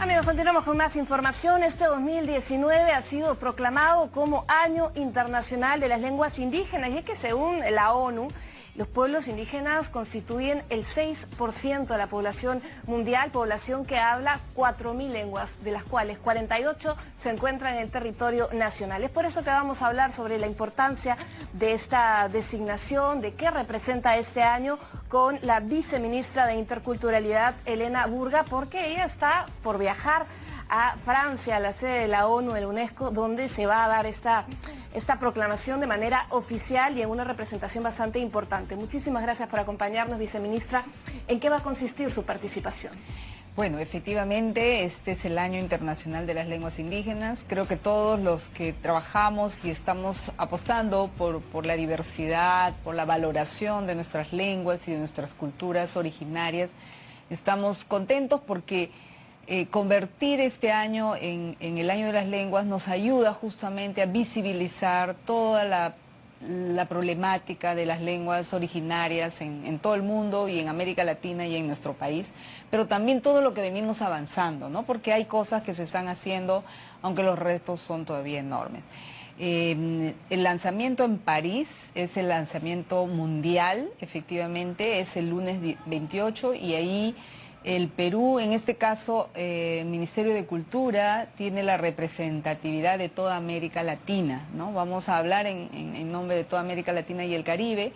Amigos, continuamos con más información. Este 2019 ha sido proclamado como Año Internacional de las Lenguas Indígenas y es que según la ONU, los pueblos indígenas constituyen el 6% de la población mundial, población que habla 4.000 lenguas, de las cuales 48 se encuentran en el territorio nacional. Es por eso que vamos a hablar sobre la importancia de esta designación, de qué representa este año, con la viceministra de Interculturalidad, Elena Burga, porque ella está por viajar a Francia, a la sede de la ONU, de la UNESCO, donde se va a dar esta proclamación de manera oficial y en una representación bastante importante. Muchísimas gracias por acompañarnos, viceministra. ¿En qué va a consistir su participación? Bueno, efectivamente, este es el Año Internacional de las Lenguas Indígenas. Creo que todos los que trabajamos y estamos apostando por la diversidad, por la valoración de nuestras lenguas y de nuestras culturas originarias, estamos contentos porque convertir este año en el Año de las Lenguas nos ayuda justamente a visibilizar toda la problemática de las lenguas originarias en todo el mundo y en América Latina y en nuestro país, pero también todo lo que venimos avanzando, ¿no? Porque hay cosas que se están haciendo, aunque los retos son todavía enormes. El lanzamiento en París es el lanzamiento mundial, efectivamente, es el lunes 28 y ahí el Perú, en este caso, el Ministerio de Cultura tiene la representatividad de toda América Latina, ¿no? Vamos a hablar en nombre de toda América Latina y el Caribe,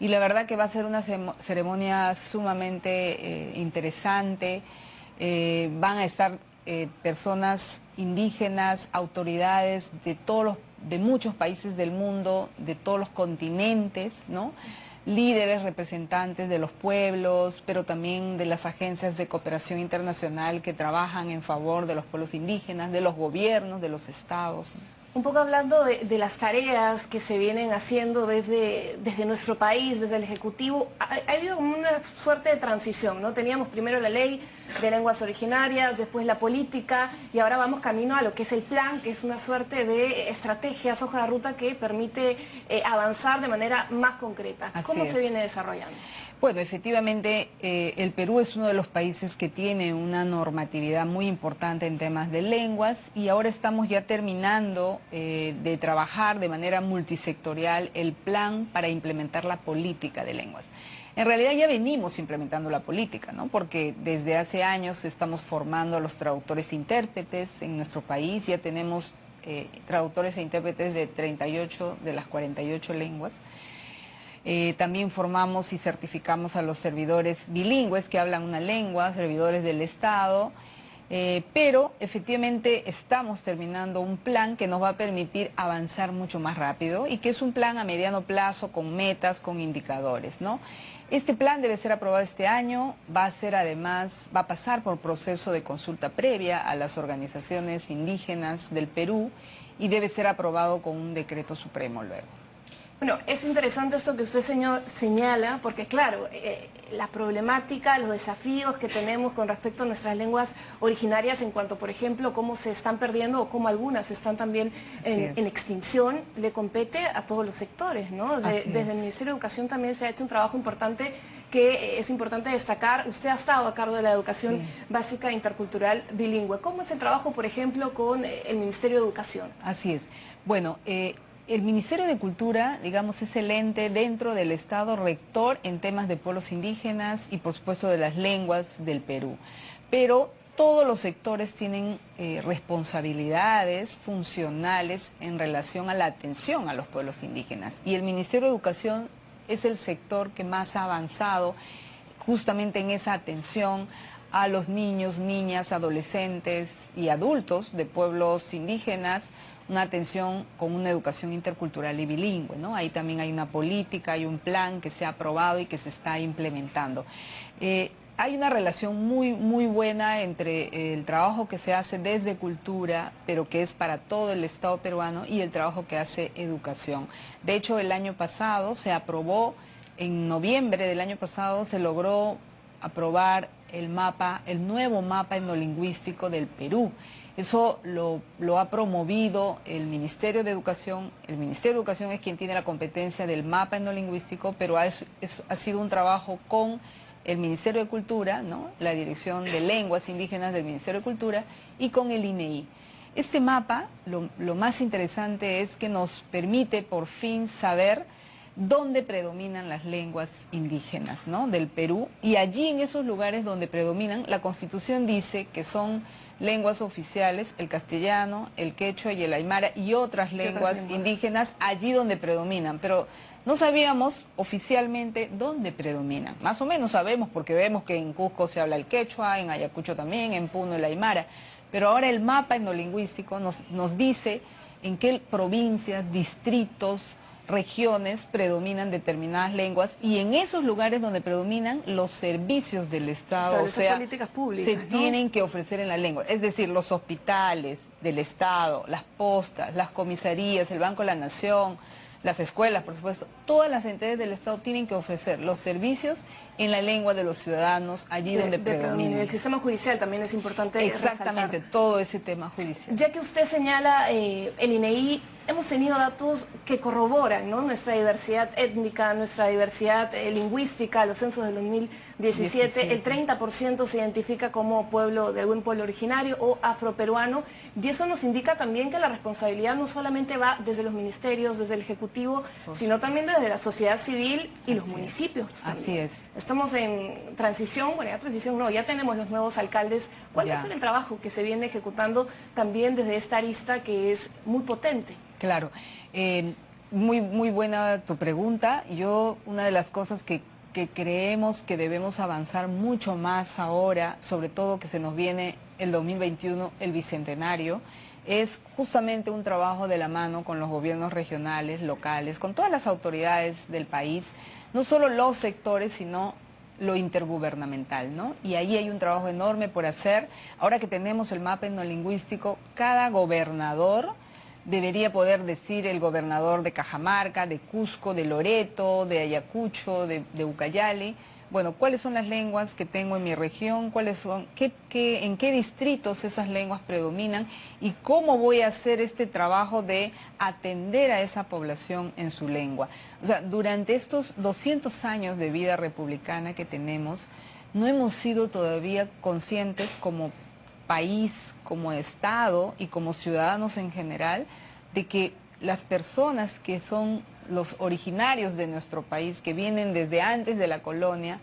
y la verdad que va a ser una ceremonia sumamente interesante. Van a estar personas indígenas, autoridades de muchos países del mundo, de todos los continentes, ¿no? Líderes, representantes de los pueblos, pero también de las agencias de cooperación internacional que trabajan en favor de los pueblos indígenas, de los gobiernos, de los estados, ¿no? Un poco hablando de las tareas que se vienen haciendo desde nuestro país, desde el Ejecutivo, ha habido como una suerte de transición, ¿no? Teníamos primero la ley de lenguas originarias, después la política y ahora vamos camino a lo que es el plan, que es una suerte de estrategias, hoja de ruta que permite avanzar de manera más concreta. ¿Cómo se viene desarrollando? Bueno, efectivamente, el Perú es uno de los países que tiene una normatividad muy importante en temas de lenguas y ahora estamos ya terminando de trabajar de manera multisectorial el plan para implementar la política de lenguas. En realidad ya venimos implementando la política, ¿no? Porque desde hace años estamos formando a los traductores e intérpretes en nuestro país, ya tenemos traductores e intérpretes de 38 de las 48 lenguas. También formamos y certificamos a los servidores bilingües que hablan una lengua, servidores del Estado, pero efectivamente estamos terminando un plan que nos va a permitir avanzar mucho más rápido y que es un plan a mediano plazo con metas, con indicadores, ¿no? Este plan debe ser aprobado este año, va a pasar por proceso de consulta previa a las organizaciones indígenas del Perú y debe ser aprobado con un decreto supremo luego. Bueno, es interesante esto que usted señala, porque claro, la problemática, los desafíos que tenemos con respecto a nuestras lenguas originarias en cuanto, por ejemplo, cómo se están perdiendo o cómo algunas están también en extinción, le compete a todos los sectores, ¿no? Desde el Ministerio de Educación también se ha hecho un trabajo importante que es importante destacar. Usted ha estado a cargo de la educación básica intercultural bilingüe. ¿Cómo es el trabajo, por ejemplo, con el Ministerio de Educación? Así es. Bueno, el Ministerio de Cultura, digamos, es el ente dentro del Estado rector en temas de pueblos indígenas y, por supuesto, de las lenguas del Perú. Pero todos los sectores tienen responsabilidades funcionales en relación a la atención a los pueblos indígenas. Y el Ministerio de Educación es el sector que más ha avanzado justamente en esa atención a los niños, niñas, adolescentes y adultos de pueblos indígenas, una atención con una educación intercultural y bilingüe, ¿no? Ahí también hay una política, hay un plan que se ha aprobado y que se está implementando. Hay una relación muy buena entre el trabajo que se hace desde cultura, pero que es para todo el Estado peruano, y el trabajo que hace educación. De hecho, el año pasado se aprobó, en noviembre del año pasado, se logró aprobar el nuevo mapa etnolingüístico del Perú. Eso lo ha promovido el Ministerio de Educación. El Ministerio de Educación es quien tiene la competencia del mapa etnolingüístico, pero ha sido un trabajo con el Ministerio de Cultura, ¿no? La Dirección de Lenguas Indígenas del Ministerio de Cultura y con el INEI. Este mapa, lo más interesante es que nos permite por fin saber dónde predominan las lenguas indígenas, ¿no? Del Perú, y allí en esos lugares donde predominan, la Constitución dice que son lenguas oficiales, el castellano, el quechua y el aymara y otras lenguas indígenas allí donde predominan, pero no sabíamos oficialmente dónde predominan. Más o menos sabemos porque vemos que en Cusco se habla el quechua, en Ayacucho también, en Puno el aymara, pero ahora el mapa etnolingüístico nos dice en qué provincias, distritos, regiones predominan determinadas lenguas y en esos lugares donde predominan los servicios del Estado, o sea, políticas públicas, se ¿no? tienen que ofrecer en la lengua, es decir, los hospitales del Estado, las postas, las comisarías, el Banco de la Nación, las escuelas, por supuesto, todas las entidades del Estado tienen que ofrecer los servicios en la lengua de los ciudadanos, allí donde predomina. El sistema judicial también es importante. Exactamente, resaltar. todo ese tema judicial. Ya que usted señala el INEI, hemos tenido datos que corroboran, ¿no?, nuestra diversidad étnica, nuestra diversidad lingüística. Los censos del 2017, el 30% se identifica como pueblo de algún pueblo originario o afroperuano, y eso nos indica también que la responsabilidad no solamente va desde los ministerios, desde el Ejecutivo, sino también desde la sociedad civil y los municipios. Así es. Estamos en transición, bueno, ya transición no, ya tenemos los nuevos alcaldes. ¿Cuál es el trabajo que se viene ejecutando también desde esta arista que es muy potente? Claro, muy buena tu pregunta. Yo, una de las cosas que creemos que debemos avanzar mucho más ahora, sobre todo que se nos viene el 2021, el Bicentenario, es justamente un trabajo de la mano con los gobiernos regionales, locales, con todas las autoridades del país, no solo los sectores, sino lo intergubernamental, ¿no? Y ahí hay un trabajo enorme por hacer. Ahora que tenemos el mapa etnolingüístico, cada gobernador debería poder decir, el gobernador de Cajamarca, de Cusco, de Loreto, de Ayacucho, de Ucayali, bueno, cuáles son las lenguas que tengo en mi región, cuáles son, en qué distritos esas lenguas predominan y cómo voy a hacer este trabajo de atender a esa población en su lengua. O sea, durante estos 200 años de vida republicana que tenemos, no hemos sido todavía conscientes como país, como Estado y como ciudadanos en general, de que las personas que son los originarios de nuestro país, que vienen desde antes de la colonia,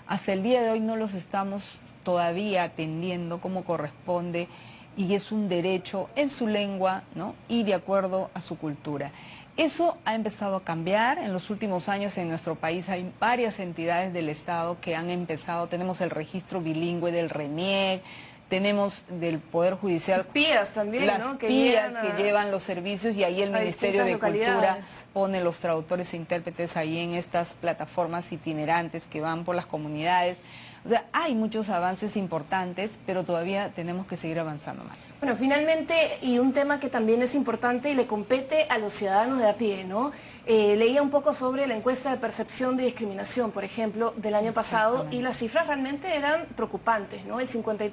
hasta el día de hoy no los estamos todavía atendiendo como corresponde, y es un derecho en su lengua, ¿no?, y de acuerdo a su cultura. Eso ha empezado a cambiar. En los últimos años en nuestro país hay varias entidades del Estado que han empezado. Tenemos el registro bilingüe del RENIEC, tenemos del Poder Judicial las PIAs también, las ¿no?, PIAs que llevan los servicios, y ahí el Ministerio de Cultura pone los traductores e intérpretes ahí en estas plataformas itinerantes que van por las comunidades. O sea, hay muchos avances importantes, pero todavía tenemos que seguir avanzando más. Bueno, finalmente, y un tema que también es importante y le compete a los ciudadanos de a pie, ¿no? Leía un poco sobre la encuesta de percepción de discriminación, por ejemplo, del año pasado, y las cifras realmente eran preocupantes, ¿no? El 53%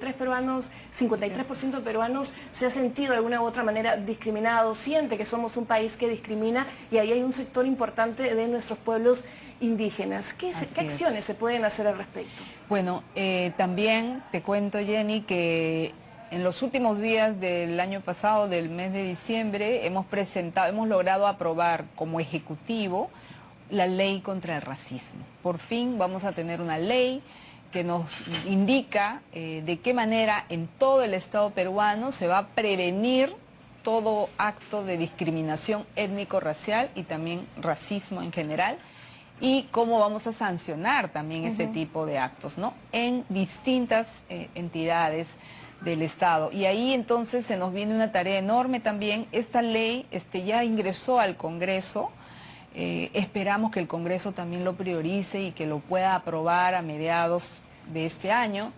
de peruanos se ha sentido de alguna u otra manera discriminado, siente que somos un país que discrimina, y ahí hay un sector importante de nuestros pueblos indígenas. ¿Qué acciones se pueden hacer al respecto? Bueno, también te cuento, Jenny, que en los últimos días del año pasado, del mes de diciembre, hemos logrado aprobar como Ejecutivo la ley contra el racismo. Por fin vamos a tener una ley que nos indica de qué manera en todo el Estado peruano se va a prevenir todo acto de discriminación étnico-racial y también racismo en general, y cómo vamos a sancionar también este tipo de actos, ¿no?, en distintas entidades del Estado. Y ahí entonces se nos viene una tarea enorme también. Esta ley ya ingresó al Congreso, esperamos que el Congreso también lo priorice y que lo pueda aprobar a mediados de este año,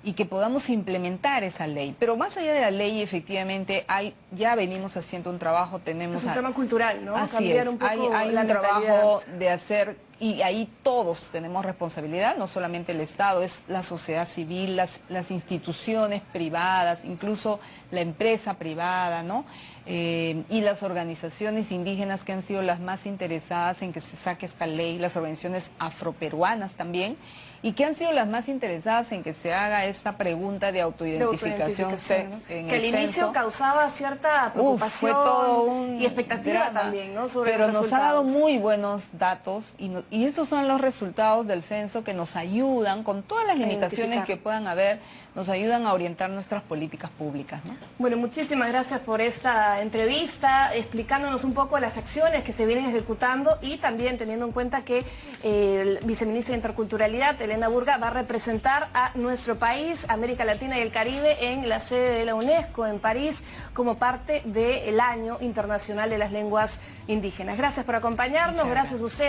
y que podamos implementar esa ley. Pero más allá de la ley, efectivamente, ya venimos haciendo un trabajo, tenemos... Es un tema cultural, ¿no? Así Cambiar es, un poco hay la un trabajo de hacer y ahí todos tenemos responsabilidad, no solamente el Estado, es la sociedad civil, las instituciones privadas, incluso la empresa privada, ¿no? Y las organizaciones indígenas que han sido las más interesadas en que se saque esta ley, las organizaciones afroperuanas también, y que han sido las más interesadas en que se haga esta pregunta de autoidentificación, ¿no? Que al inicio causaba cierta preocupación. Fue todo y expectativa drama, también, ¿no? Sobre pero los nos resultados. ha dado muy buenos datos y estos son los resultados del censo que nos ayudan, con todas las limitaciones que puedan haber, nos ayudan a orientar nuestras políticas públicas, ¿no? Bueno, muchísimas gracias por esta entrevista, explicándonos un poco las acciones que se vienen ejecutando y también teniendo en cuenta que el viceministro de Interculturalidad, Elena Burga, va a representar a nuestro país, América Latina y el Caribe, en la sede de la UNESCO en París, como parte del Año Internacional de las Lenguas Indígenas. Gracias por acompañarnos, gracias a usted.